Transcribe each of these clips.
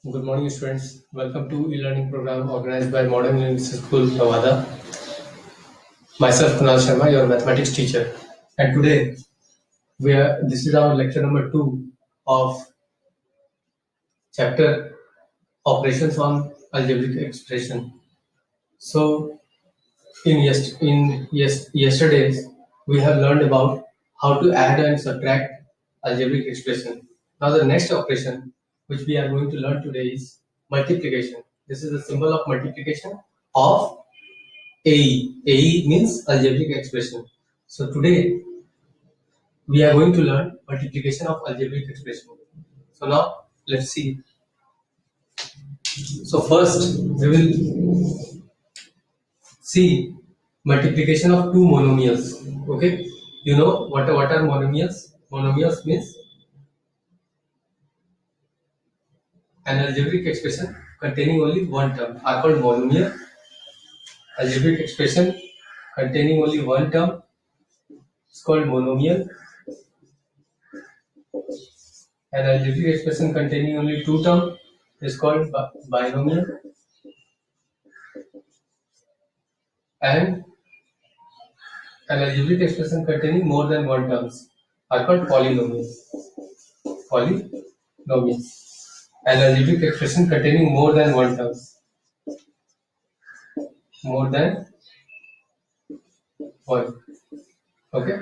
Good morning, students. Welcome to e-learning program organized by Modern University School, Nawada. Myself, Kunal Sharma, your mathematics teacher. And today, this is our lecture number 2 of chapter Operations on Algebraic Expression. So, yesterday's, we have learned about how to add and subtract algebraic expression. Now, the next operation which we are going to learn today is multiplication. This is the symbol of multiplication of AE. AE means algebraic expression. So today we are going to learn multiplication of algebraic expression. So now let's see. So first we will see multiplication of two monomials. Okay, you know what are monomials? Monomials means an algebraic expression containing only one term are called monomial. Algebraic expression containing only one term is called monomial. An algebraic expression containing only two terms is called binomial, and an algebraic expression containing more than one terms are called polynomials. Polynomials. An algebraic expression containing more than one terms. More than one. Okay.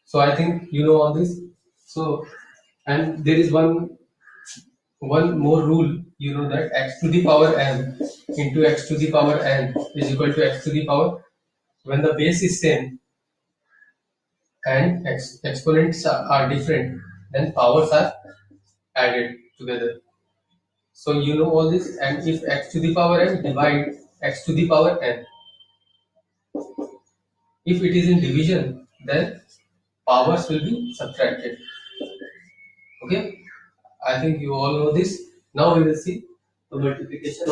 So I think you know all this. So, and there is one more rule. You know that x to the power n into x to the power n is equal to x to the power. When the base is same and exponents are different, then powers are added together. So you know all this, and if x to the power n divide x to the power n, if it is in division, then powers will be subtracted. Okay, I think you all know this. Now we will see the multiplication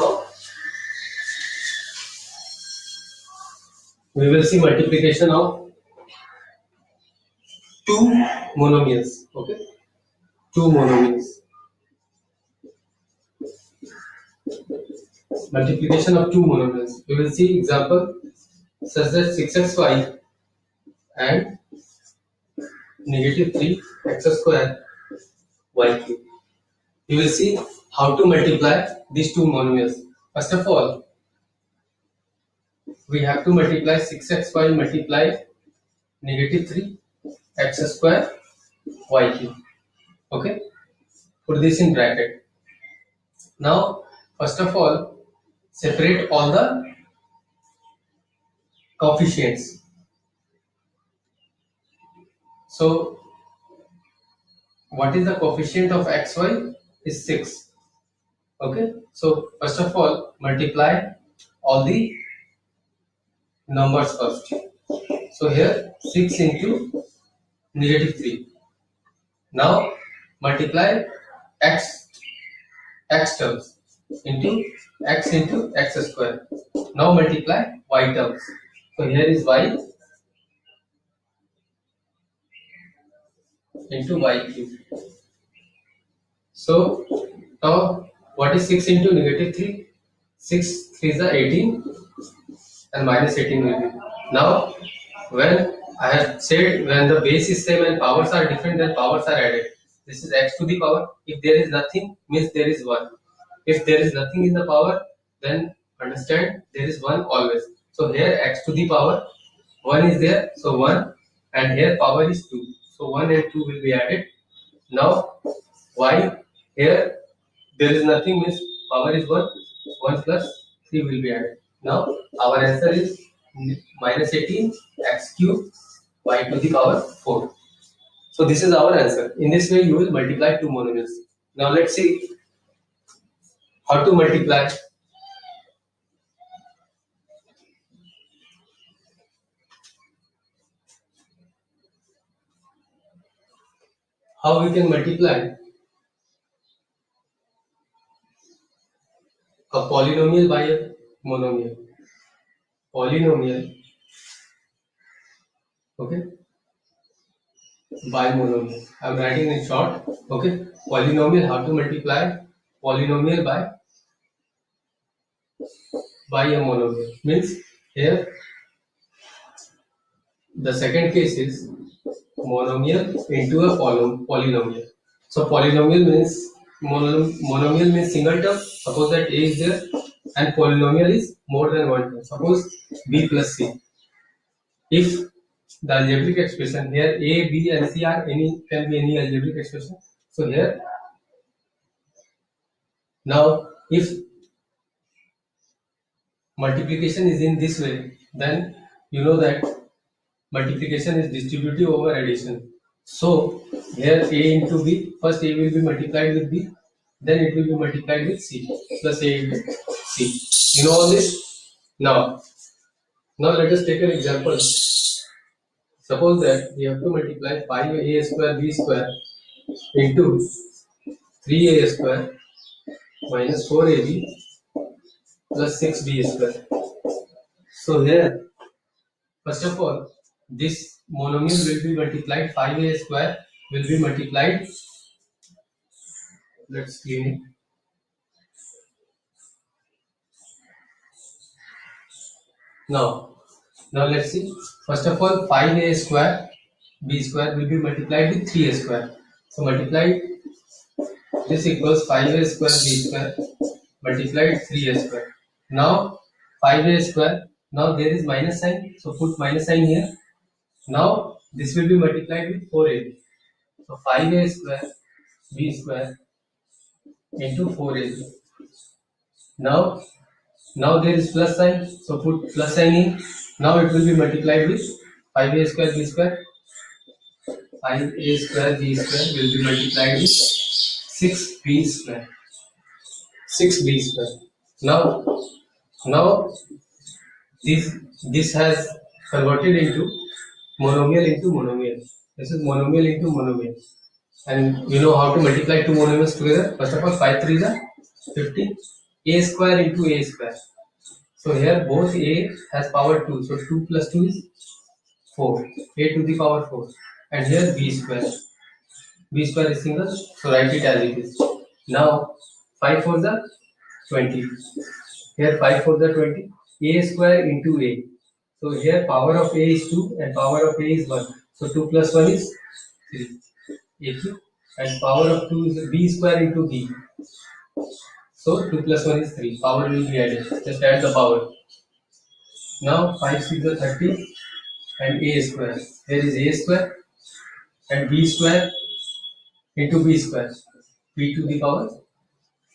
of two monomials. Okay, two monomials. Multiplication of two monomials. We will see example such that 6xy and negative 3x square y cube. You will see how to multiply these two monomials. First of all, we have to multiply 6xy multiply negative 3x square y cube. Okay, put this in bracket. Now, first of all, separate all the coefficients. So, what is the coefficient of xy? Is 6. Okay, so first of all, multiply all the numbers first. So here 6 into negative 3. Now multiply x terms into x square. Now multiply y terms. So here is y into y cube. So now what is 6 into negative 3? 6 3 is 18 and minus 18 will be. Now when I have said when the base is same and powers are different, then powers are added. This is x to the power. If there is nothing, means there is 1. If there is nothing in the power, then understand there is 1 always. So here x to the power 1 is there, so 1, and here power is 2. So 1 and 2 will be added. Now y here there is nothing, means power is 1. 1 plus 3 will be added. Now our answer is minus 18 x cube y to the power 4. So this is our answer. In this way you will multiply two monomials. Now let's see how to multiply. How we can multiply a polynomial by a monomial. Polynomial, okay, by monomial. I am writing in short. Okay, polynomial, how to multiply polynomial by a monomial. Means here the second case is monomial into a polynomial. So polynomial means monomial means single term. Suppose that a is there, and polynomial is more than one term. Suppose b plus c. If the algebraic expression here a, b, and c are can be any algebraic expression. So here now if multiplication is in this way, then you know that multiplication is distributive over addition. So here a into b, first a will be multiplied with b, then it will be multiplied with c plus a into c. You know all this? Now let us take an example. Suppose that we have to multiply 5a square b square into 3a square minus 4ab plus 6b square. So here, first of all, this monomial will be multiplied, 5a square will be multiplied. Let's clean it. Now let's see. First of all, 5a square b square will be multiplied with 3a square. So multiplied, this equals 5a square b square multiplied 3a square. Now 5a square, now there is minus sign, so put minus sign here. Now this will be multiplied with 4ab. So 5a square b square into 4ab. Now there is plus sign, so put plus sign in. Now it will be multiplied with 5a square b square. 5a square b square will be multiplied with 6b square. 6b square. Now this has converted into monomial. This is monomial into monomial. And you know how to multiply two monomials together. First of all, 5 3 is 50. A square into a square. So here both a has power 2. So 2 plus 2 is 4. A to the power 4. And here b square. B square is single. So write it as it is. Now 5 4 is 20. Here 5 4 is 20. A square into a. So here power of a is 2 and power of a is 1. So 2 plus 1 is 3. A cube. And power of 2 is b square into b. So 2 plus 1 is 3. Power will be added. Just add the power. Now 5 6 is 30 and a square. There is a square and b square into b square. B to the power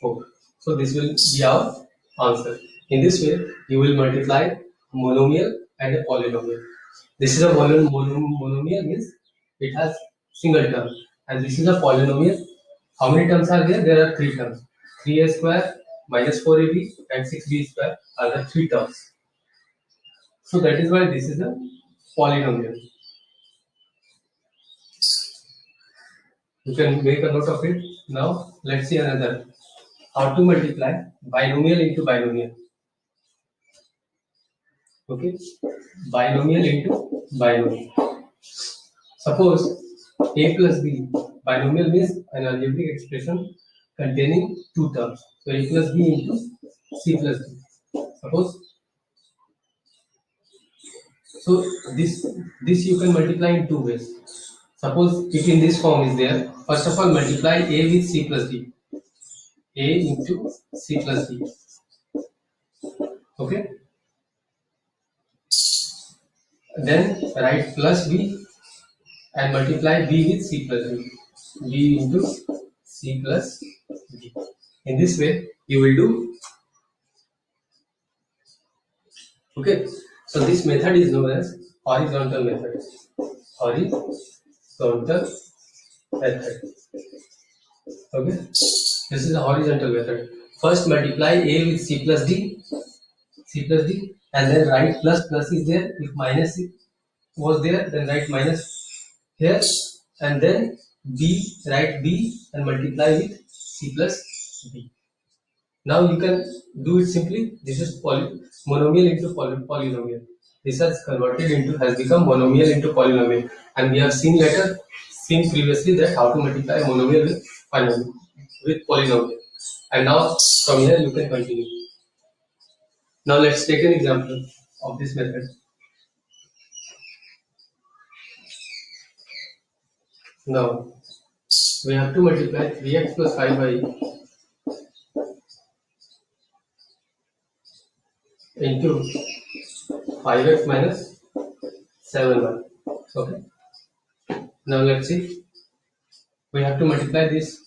4. So this will be our answer. In this way, you will multiply monomial and a polynomial. This is a monomial means it has single term, and this is a polynomial. How many terms are there? There are 3 terms. 3a square minus 4ab and 6b square are the 3 terms. So that is why this is a polynomial. You can make a note of it. Now let's see another. How to multiply binomial into binomial. Okay, binomial into binomial. Suppose a plus b, binomial means an algebraic expression containing 2 terms. So a plus b into c plus b. Suppose, so this you can multiply in 2 ways. Suppose if in this form is there, first of all multiply a with c plus d. A into c plus d. Okay. Then write plus b and multiply b with c plus d. B into c plus d. In this way, you will do. Okay. So this method is known as horizontal method. Horizontal method. Okay. This is a horizontal method. First multiply a with c plus d, and then write plus is there. If minus was there, then write minus here, and then b, write b and multiply with c plus b. Now you can do it simply. This is monomial into polynomial. This has become monomial into polynomial, and we have seen previously that how to multiply monomial with polynomial. And now from here you can continue. Now let's take an example of this method. Now we have to multiply 3x plus 5y into 5x minus 7y. Okay. Now let's see. We have to multiply these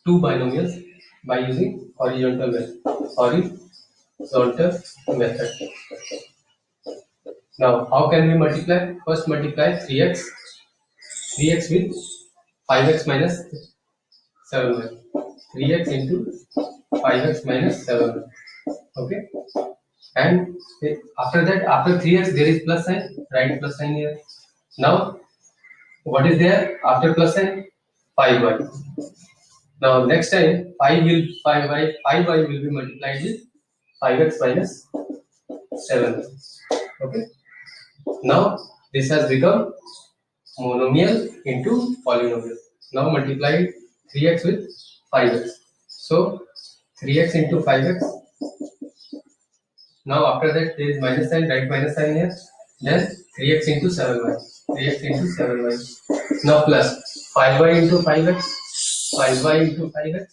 two binomials by using horizontal method. Now how can we multiply? First multiply 3x with 5x minus 7y. 3x into 5x minus 7y. Okay. And after that, after 3x there is plus sign. Write plus sign here. Now what is there after plus sign? 5y. Now next time 5y will be multiplied with 5x minus 7. Okay. Now this has become monomial into polynomial. Now multiply 3x with 5x. So 3x into 5x. Now after that there is minus sign. Write minus sign here. Then 3x into 7y. 3x into 7y. Now plus 5y into 5x. 5y into 5x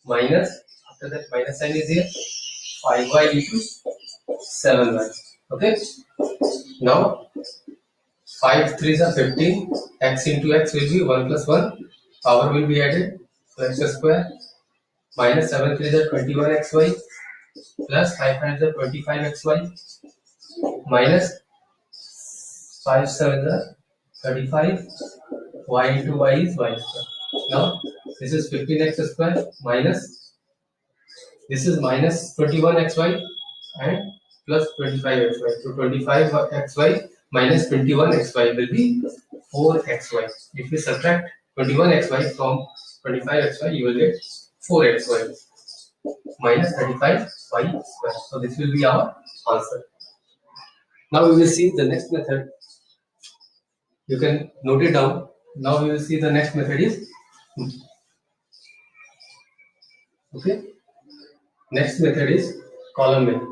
minus, after that minus sign is here, 5y into 7y. Okay. Now 5 3s are 15. X into x will be 1 plus 1. Power will be added. So x square minus 7 3s are 21xy plus 5 5s are 25xy minus 5 7s are 35. Y into y is y square. Now this is 15x square minus, this is minus 21xy and plus 25xy. So 25xy minus 21xy will be 4xy. If you subtract 21xy from 25xy, you will get 4xy minus 35y square. So this will be our answer. Now we will see the next method. You can note it down. Now we will see the next method is, okay. Next method is column method.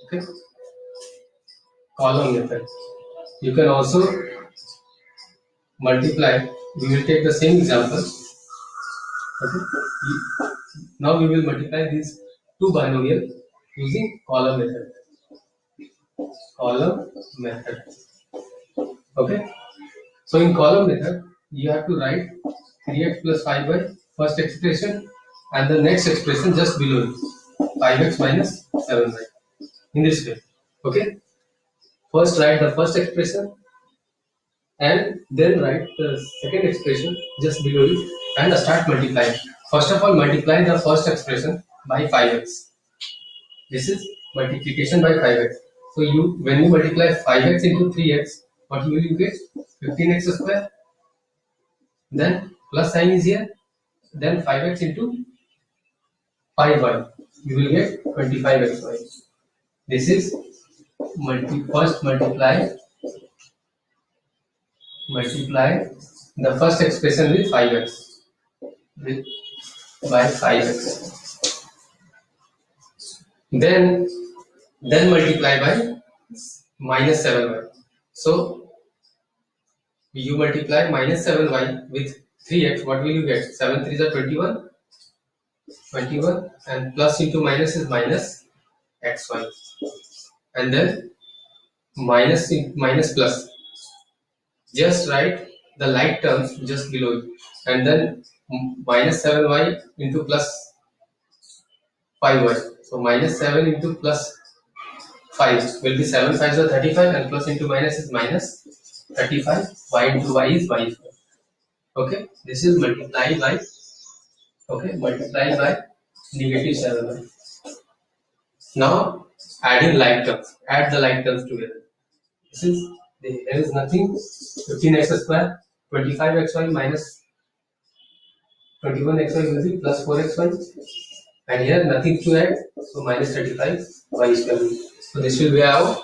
Okay. Column method. You can also multiply. We will take the same example. Okay. Now we will multiply these two binomial using column method. Column method. Okay. So in column method, you have to write 3x plus 5y first expression and the next expression just below it, 5x minus 7y. In this way. Okay. First write the first expression and then write the second expression just below it and start multiplying. First of all, multiply the first expression by 5x. This is multiplication by 5x. So when you multiply 5x into 3x, what will you get? 15x square. Then plus sign is here. Then 5x into 5y. You will get 25xy. This is first multiply the first expression with 5x by 5x. Then multiply by minus 7y. So you multiply minus 7y with 3x. What will you get? 7 3s are 21. 21 and plus into minus is minus xy. And then minus plus. Just write the like terms just below it. And then minus 7y into plus 5y. So minus 7 into plus 5 will be 7 5s are 35 and plus into minus is minus 35. Y into y is y square. Okay. This is multiply by negative 7y. Now adding like terms. Add the like terms together. There is nothing. 15x square, 25xy minus 21xy will be plus 4xy. And here nothing to add, so minus 35 y square. So this will be our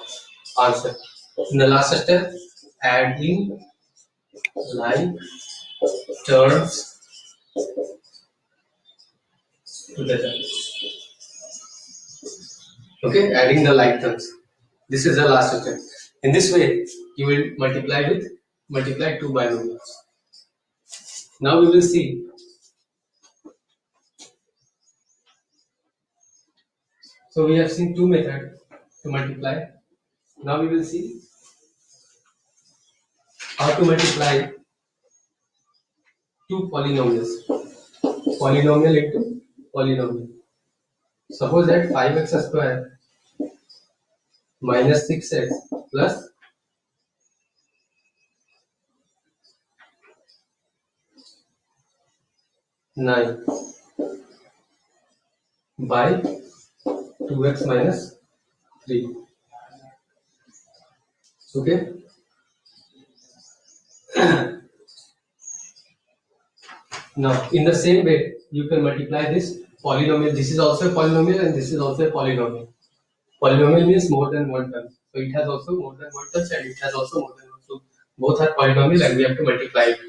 answer. In the last step, adding like terms to the terms. Okay, adding the like terms. This is the last step. In this way, you will multiply two binomials. Now we will see. So we have seen two methods to multiply. Now we will see how to multiply two polynomials. Polynomial into polynomial. Suppose that 5x square minus 6x plus 9 by 2x minus 3. Okay. Now, in the same way, you can multiply this polynomial. This is also a polynomial and this is also a polynomial. Polynomial means more than one term. So it has also more than one term and it has also more than one. So both are polynomial and we have to multiply it.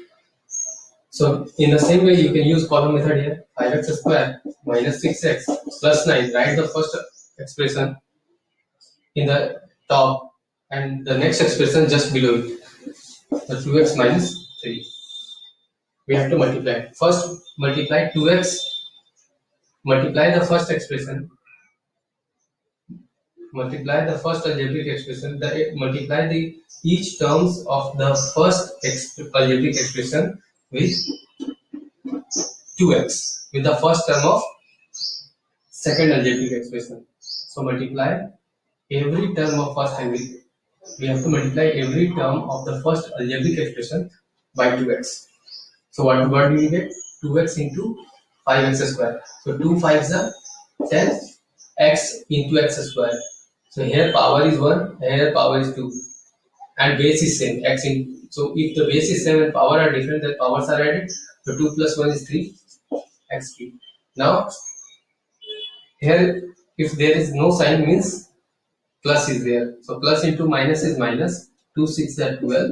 So in the same way, you can use column method here. 5x square minus 6x plus 9. Write the first expression in the top and the next expression just below it. The 2x minus 3. We have to multiply. First, multiply 2x. Multiply the first expression. Multiply the first algebraic expression. Multiply the each terms of the first algebraic expression with 2x with the first term of second algebraic expression. So multiply every term of first algebraic. We have to multiply every term of the first algebraic expression by 2x. So what do we get? 2x into 5x square. So 2 5s are 10 x into x square. So here power is 1, here power is 2, and base is same x in. So if the base is same and power are different, then powers are added. So 2 plus 1 is 3 x cube. Now here if there is no sign means plus is there. So plus into minus is minus. 2 6 are 12.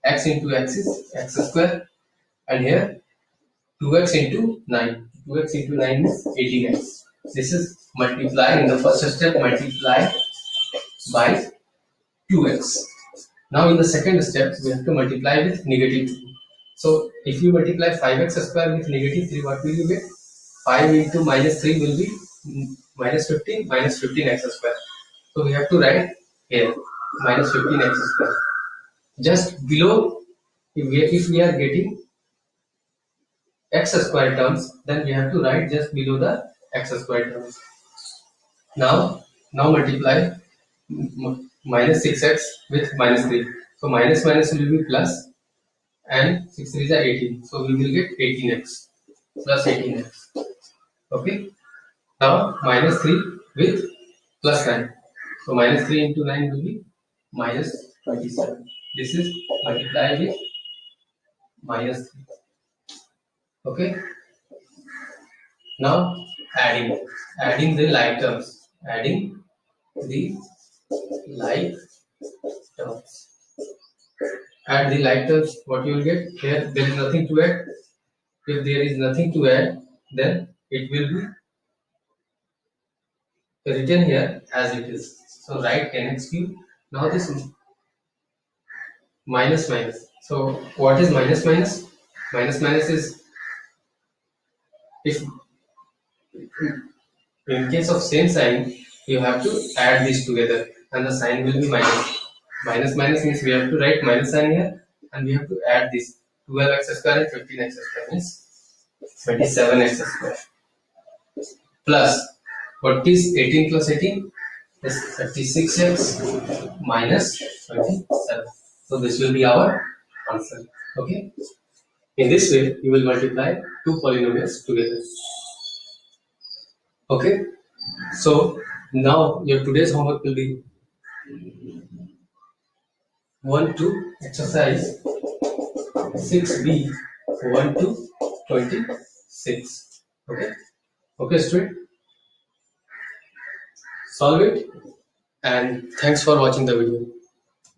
X into x is x square. And here 2x into 9. 2x into 9 is 18x. This is multiply in the first step, multiply by 2x. Now in the second step, we have to multiply with negative 3. So if you multiply 5x square with negative 3, what will you get? 5 into minus 3 will be minus 15x square. So we have to write here minus 15x square. Just below, if we are getting x square terms, then we have to write just below the x square terms. Now multiply minus 6x with minus 3. So minus minus will be plus and 6 3 is 18. So we will get 18x plus 18x. Okay. Now minus 3 with plus 9. So minus 3 into 9 will be minus 27. This is multiplied with minus 3. Okay. Now adding the like terms. Adding the like terms. Add the like terms. What you will get here? There is nothing to add. If there is nothing to add, then it will be written here as it is. So write 10x cube. Now this minus minus. So what is minus minus? Minus minus is if in case of same sign, you have to add these together and the sign will be minus. Minus minus means we have to write minus sign here and we have to add this 12x square and 15x square means 27x square. Plus, what is 18 plus 18? Is 36x minus 27. So this will be our answer. Okay. In this way, you will multiply two polynomials together. Okay. So now your today's homework will be 1 to exercise 6b 1 to 26. Okay. Okay, student. Solve it and thanks for watching the video.